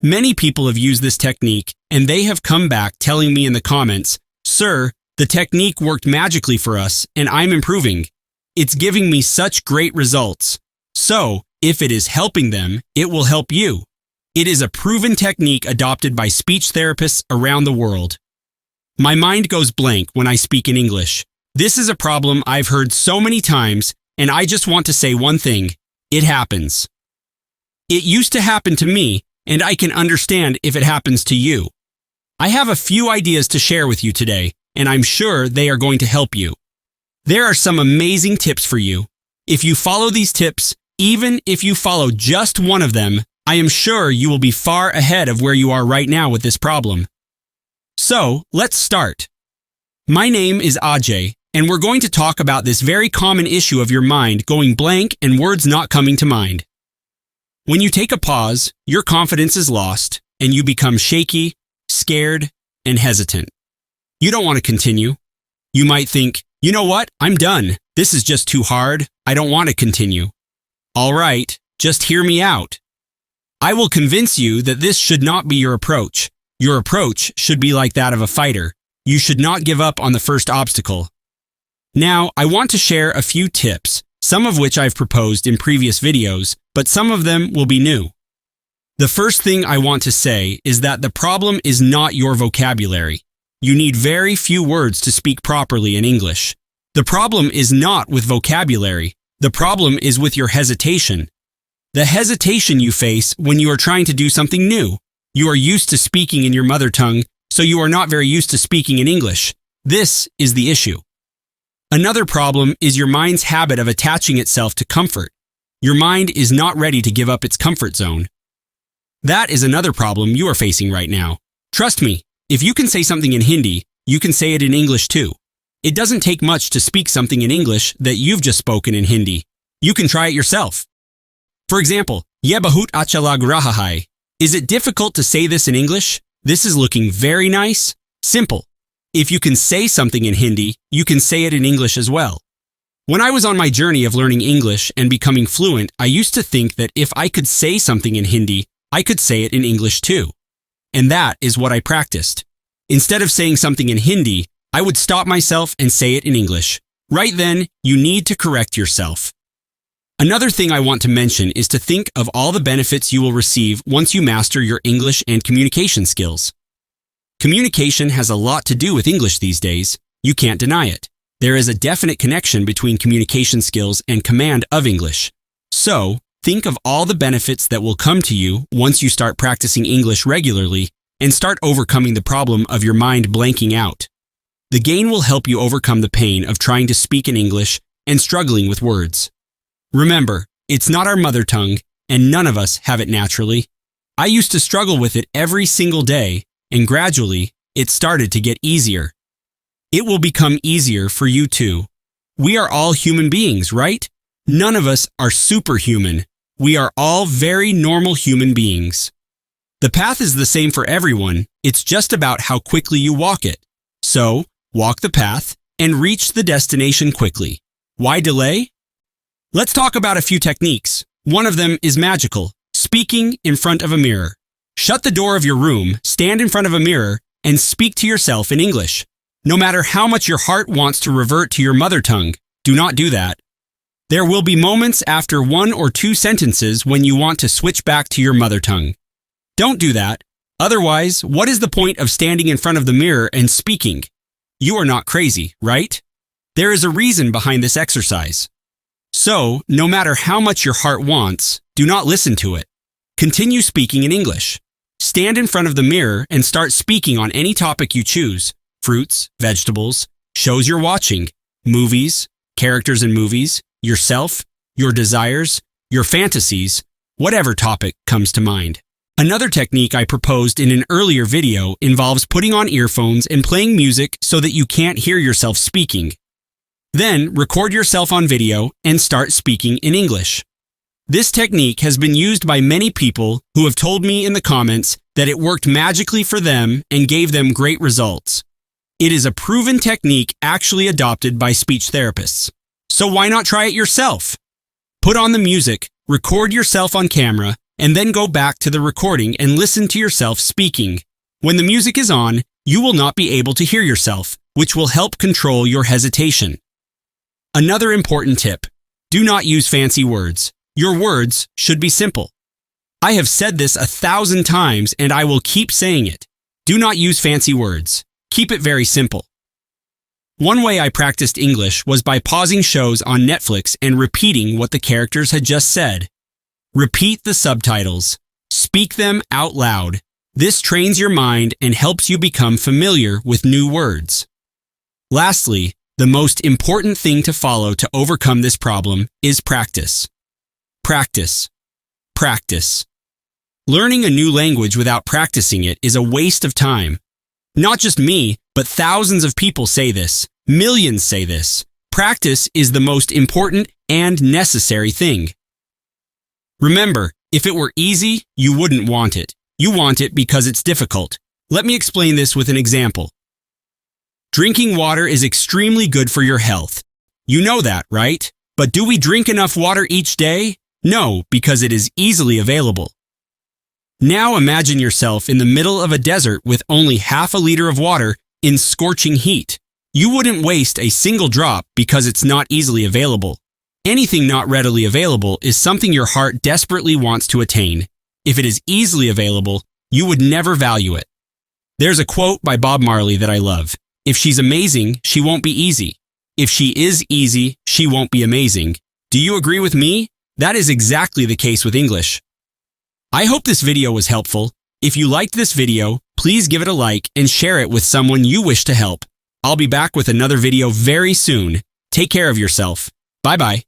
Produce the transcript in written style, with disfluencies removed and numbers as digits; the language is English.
Many people have used this technique, and they have come back telling me in the comments, "Sir, the technique worked magically for us, and I'm improving. It's giving me such great results." So, if it is helping them, it will help you. It is a proven technique adopted by speech therapists around the world. My mind goes blank when I speak in English. This is a problem I've heard so many times, and I just want to say one thing: it happens. It used to happen to me, and I can understand if it happens to you. I have a few ideas to share with you today, and I'm sure they are going to help you. There are some amazing tips for you. If you follow these tips, even if you follow just one of them, I am sure you will be far ahead of where you are right now with this problem. So, let's start. My name is Ajay, and we're going to talk about this very common issue of your mind going blank and words not coming to mind. When you take a pause, your confidence is lost, and you become shaky, scared, and hesitant. You don't want to continue. You might think, "You know what? I'm done. This is just too hard. I don't want to continue." All right, just hear me out. I will convince you that this should not be your approach. Your approach should be like that of a fighter. You should not give up on the first obstacle. Now, I want to share a few tips, some of which I've proposed in previous videos, but some of them will be new. The first thing I want to say is that the problem is not your vocabulary. You need very few words to speak properly in English. The problem is not with vocabulary. The problem is with your hesitation. The hesitation you face when you are trying to do something new. You are used to speaking in your mother tongue, so you are not very used to speaking in English. This is the issue. Another problem is your mind's habit of attaching itself to comfort. Your mind is not ready to give up its comfort zone. That is another problem you are facing right now. Trust me, if you can say something in Hindi, you can say it in English too. It doesn't take much to speak something in English that you've just spoken in Hindi. You can try it yourself. For example, "Ye bahut acha lag raha hai." Is it difficult to say this in English? "This is looking very nice." Simple. If you can say something in Hindi, you can say it in English as well. When I was on my journey of learning English and becoming fluent, I used to think that if I could say something in Hindi, I could say it in English too. And that is what I practiced. Instead of saying something in Hindi, I would stop myself and say it in English. Right then, you need to correct yourself. Another thing I want to mention is to think of all the benefits you will receive once you master your English and communication skills. Communication has a lot to do with English these days. You can't deny it. There is a definite connection between communication skills and command of English. So, think of all the benefits that will come to you once you start practicing English regularly and start overcoming the problem of your mind blanking out. The gain will help you overcome the pain of trying to speak in English and struggling with words. Remember, it's not our mother tongue, and none of us have it naturally. I used to struggle with it every single day, and gradually, it started to get easier. It will become easier for you too. We are all human beings, right? None of us are superhuman. We are all very normal human beings. The path is the same for everyone. It's just about how quickly you walk it. So, walk the path and reach the destination quickly. Why delay? Let's talk about a few techniques. One of them is magical, speaking in front of a mirror. Shut the door of your room, stand in front of a mirror, and speak to yourself in English. No matter how much your heart wants to revert to your mother tongue, do not do that. There will be moments after 1 or 2 sentences when you want to switch back to your mother tongue. Don't do that. Otherwise, what is the point of standing in front of the mirror and speaking? You are not crazy, right? There is a reason behind this exercise. So, no matter how much your heart wants, do not listen to it. Continue speaking in English. Stand in front of the mirror and start speaking on any topic you choose. Fruits, vegetables, shows you're watching, movies, characters in movies, yourself, your desires, your fantasies, whatever topic comes to mind. Another technique I proposed in an earlier video involves putting on earphones and playing music so that you can't hear yourself speaking. Then record yourself on video and start speaking in English. This technique has been used by many people who have told me in the comments that it worked magically for them and gave them great results. It is a proven technique actually adopted by speech therapists. So why not try it yourself? Put on the music, record yourself on camera, and then go back to the recording and listen to yourself speaking. When the music is on, you will not be able to hear yourself, which will help control your hesitation. Another important tip: do not use fancy words. Your words should be simple. I have said this 1,000 times and I will keep saying it. Do not use fancy words. Keep it very simple. One way I practiced English was by pausing shows on Netflix and repeating what the characters had just said. Repeat the subtitles. Speak them out loud. This trains your mind and helps you become familiar with new words. Lastly, the most important thing to follow to overcome this problem is practice. Practice. Practice. Learning a new language without practicing it is a waste of time. Not just me, but thousands of people say this. Millions say this. Practice is the most important and necessary thing. Remember, if it were easy, you wouldn't want it. You want it because it's difficult. Let me explain this with an example. Drinking water is extremely good for your health. You know that, right? But do we drink enough water each day? No, because it is easily available. Now imagine yourself in the middle of a desert with only half a liter of water in scorching heat. You wouldn't waste a single drop because it's not easily available. Anything not readily available is something your heart desperately wants to attain. If it is easily available, you would never value it. There's a quote by Bob Marley that I love. If she's amazing, she won't be easy. If she is easy, she won't be amazing. Do you agree with me? That is exactly the case with English. I hope this video was helpful. If you liked this video, please give it a like and share it with someone you wish to help. I'll be back with another video very soon. Take care of yourself. Bye-bye.